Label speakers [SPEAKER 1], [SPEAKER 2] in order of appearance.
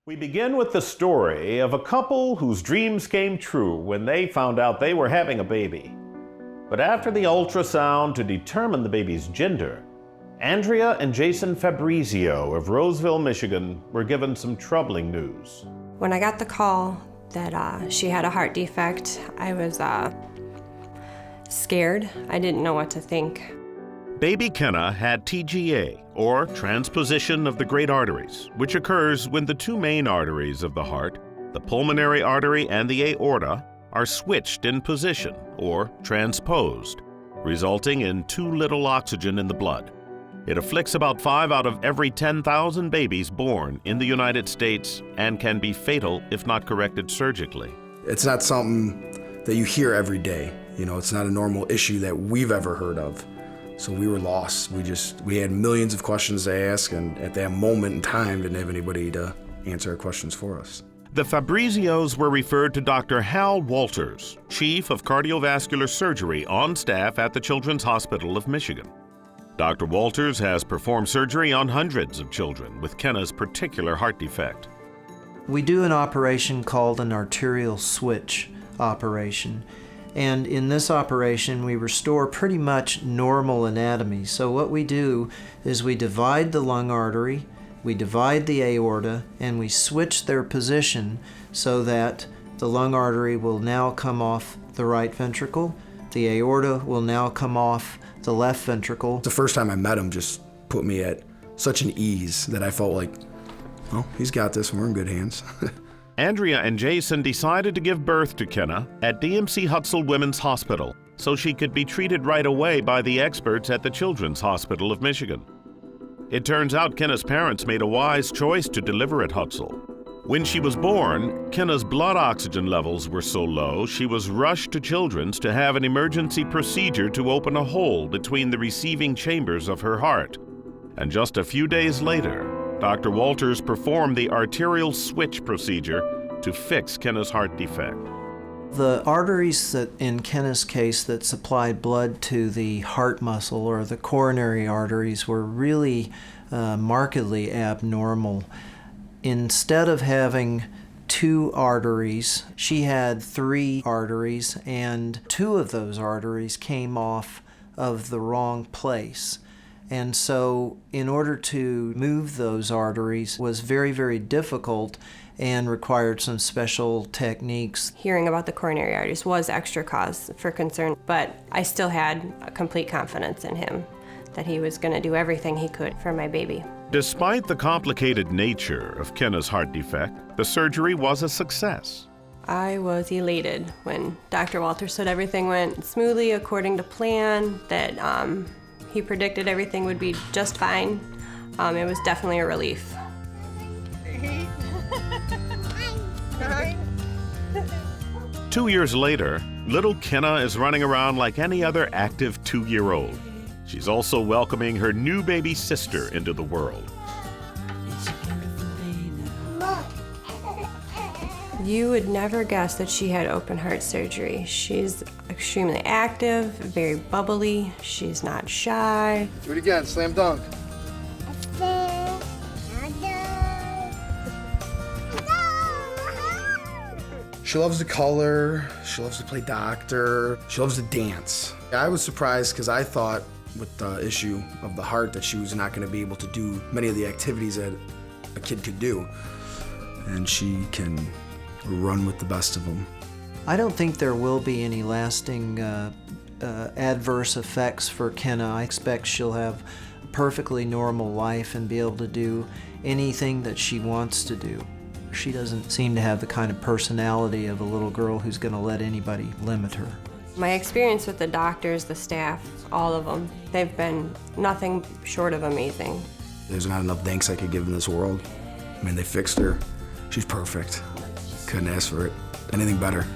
[SPEAKER 1] We begin with the story of a couple whose dreams came true when they found out they were having a baby. But after the ultrasound to determine the baby's gender, Andrea and Jason Fabrizio of Roseville, Michigan, were given some troubling news.
[SPEAKER 2] When I got the call that she had a heart defect, I was scared. I didn't know what to think.
[SPEAKER 1] Baby Kenna had TGA, or transposition of the great arteries, which occurs when the two main arteries of the heart, the pulmonary artery and the aorta, are switched in position, or transposed, resulting in too little oxygen in the blood. It afflicts about 5 out of every 10,000 babies born in the United States and can be fatal if not corrected surgically.
[SPEAKER 3] It's not something that you hear every day. You know, it's not a normal issue that we've ever heard of. So we were lost. We had millions of questions to ask, and at that moment in time, didn't have anybody to answer our questions for us.
[SPEAKER 1] The Fabrizios were referred to Dr. Hal Walters, Chief of Cardiovascular Surgery on staff at the Children's Hospital of Michigan. Dr. Walters has performed surgery on hundreds of children with Kenna's particular heart defect.
[SPEAKER 4] We do an operation called an arterial switch operation. And in this operation, we restore pretty much normal anatomy. So what we do is we divide the lung artery, we divide the aorta, and we switch their position so that the lung artery will now come off the right ventricle, the aorta will now come off the left ventricle.
[SPEAKER 3] The first time I met him just put me at such an ease that I felt like, well, he's got this and we're in good hands.
[SPEAKER 1] Andrea and Jason decided to give birth to Kenna at DMC Hutzel Women's Hospital so she could be treated right away by the experts at the Children's Hospital of Michigan. It turns out Kenna's parents made a wise choice to deliver at Hutzel. When she was born, Kenna's blood oxygen levels were so low she was rushed to Children's to have an emergency procedure to open a hole between the receiving chambers of her heart. And just a few days later, Dr. Walters performed the arterial switch procedure to fix Kenna's heart defect.
[SPEAKER 4] The arteries that, in Kenna's case, that supplied blood to the heart muscle or the coronary arteries were really markedly abnormal. Instead of having 2 arteries, she had 3 arteries, and 2 of those arteries came off of the wrong place. And so in order to move those arteries was very, very difficult and required some special techniques.
[SPEAKER 2] Hearing about the coronary arteries was extra cause for concern, but I still had a complete confidence in him that he was going to do everything he could for my baby.
[SPEAKER 1] Despite the complicated nature of Kenna's heart defect, the surgery was a success.
[SPEAKER 2] I was elated when Dr. Walters said everything went smoothly according to plan, that he predicted everything would be just fine. It was definitely a relief.
[SPEAKER 1] 2 years later, little Kenna is running around like any other active 2-year-old. She's also welcoming her new baby sister into the world.
[SPEAKER 2] You would never guess that she had open heart surgery. She's extremely active, very bubbly. She's not shy.
[SPEAKER 3] Do it again, slam dunk. She loves to color, she loves to play doctor, she loves to dance. I was surprised because I thought with the issue of the heart that she was not going to be able to do many of the activities that a kid could do. And she can run with the best of them.
[SPEAKER 4] I don't think there will be any lasting adverse effects for Kenna. I expect she'll have a perfectly normal life and be able to do anything that she wants to do. She doesn't seem to have the kind of personality of a little girl who's going to let anybody limit her.
[SPEAKER 2] My experience with the doctors, the staff, all of them, they've been nothing short of amazing.
[SPEAKER 3] There's not enough thanks I could give in this world. I mean, they fixed her. She's perfect. Couldn't ask for it. Anything better.